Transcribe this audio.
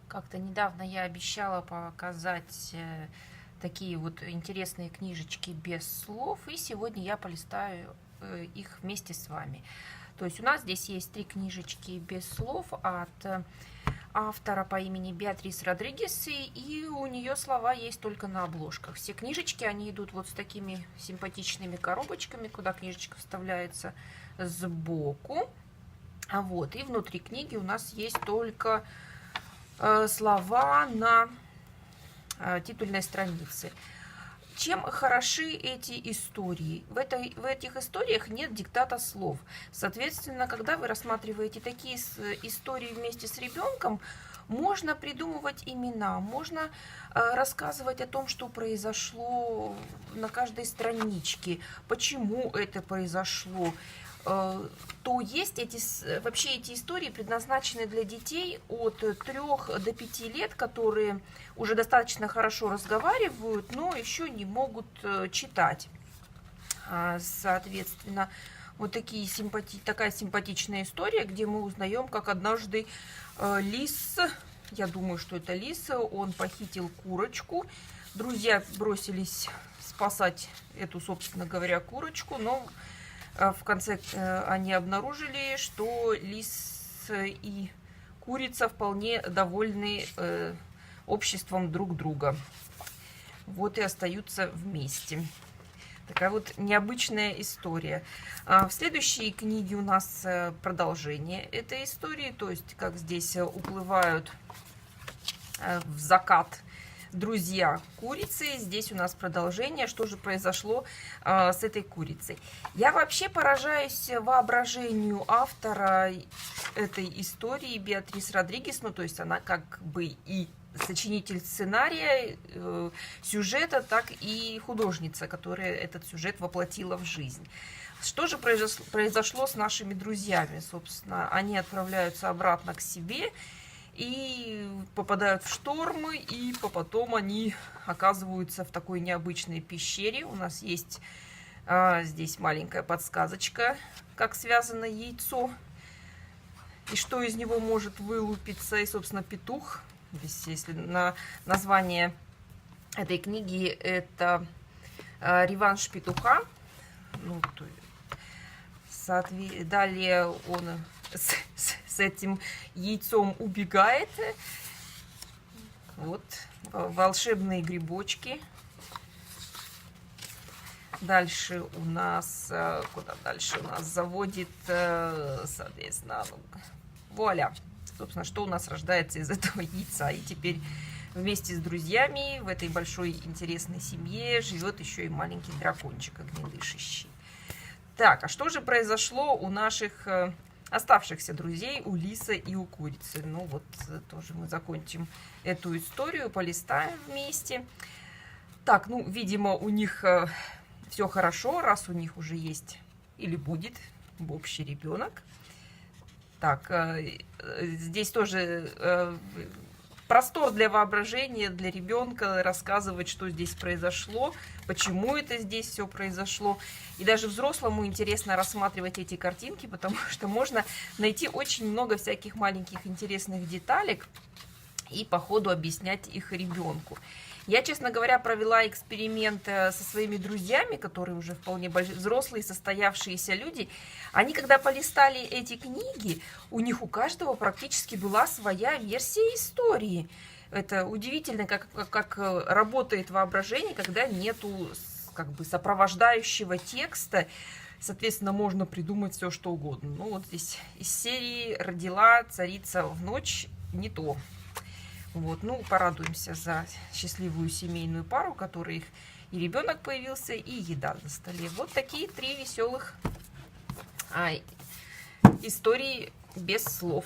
Как-то недавно я обещала показать такие вот интересные книжечки без слов, и сегодня я полистаю их вместе с вами. То есть у нас здесь есть 3 книжечки без слов от автора по имени Беатрис Родригес, и у нее слова есть только на обложках. Все книжечки, они идут вот с такими симпатичными коробочками, куда книжечка вставляется сбоку. Вот, и внутри книги у нас есть только слова на титульной странице. Чем хороши эти истории? В этих историях нет диктата слов. Соответственно, когда вы рассматриваете такие истории вместе с ребенком, можно придумывать имена, можно рассказывать о том, что произошло на каждой страничке, почему это произошло. То есть вообще эти истории предназначены для детей от 3 до 5 лет, которые уже достаточно хорошо разговаривают, но еще не могут читать. Соответственно, вот такая симпатичная история, где мы узнаем, как однажды лис, я думаю, что это лис, он похитил курочку. Друзья бросились спасать эту, собственно говоря, курочку, но в конце они обнаружили, что лис и курица вполне довольны обществом друг друга. Вот и остаются вместе. Такая вот необычная история. В следующей книге у нас продолжение этой истории. То есть, как здесь уплывают в закат друзья курицы. Здесь у нас продолжение, что же произошло с этой курицей. Я вообще поражаюсь воображению автора этой истории, Беатрис Родригес. Ну, то есть она как бы и сочинитель сценария, сюжета, так и художница, которая этот сюжет воплотила в жизнь. Что же произошло с нашими друзьями? Собственно, они отправляются обратно к себе и попадают в штормы, и потом они оказываются в такой необычной пещере. У нас есть здесь маленькая подсказочка, как связано яйцо, и что из него может вылупиться. И, собственно, петух. Здесь, если название этой книги, это «Реванш петуха». Ну, далее он с этим яйцом убегает. Вот волшебные грибочки. Дальше у нас куда дальше у нас заводит, соответственно, вуаля, собственно, что у нас рождается из этого яйца. И теперь вместе с друзьями в этой большой интересной семье живет еще и маленький дракончик огнедышащий. Так, а что же произошло у наших оставшихся друзей, у лиса и у курицы? Ну вот, тоже мы закончим эту историю, полистаем вместе. Так, ну, видимо, у них все хорошо, раз у них уже есть или будет общий ребенок. Так, здесь тоже простор для воображения, для ребенка, рассказывать, что здесь произошло, почему это здесь все произошло. И даже взрослому интересно рассматривать эти картинки, потому что можно найти очень много всяких маленьких интересных деталек и по ходу объяснять их ребенку. Я, честно говоря, провела эксперимент со своими друзьями, которые уже вполне взрослые, состоявшиеся люди. Они, когда полистали эти книги, у них у каждого практически была своя версия истории. Это удивительно, как работает воображение, когда нету как бы сопровождающего текста. Соответственно, можно придумать все, что угодно. Ну, вот здесь из серии «Родила царица в ночь» не то. Вот, ну, порадуемся за счастливую семейную пару, у которых и ребенок появился, и еда на столе. Вот такие 3 веселых истории без слов.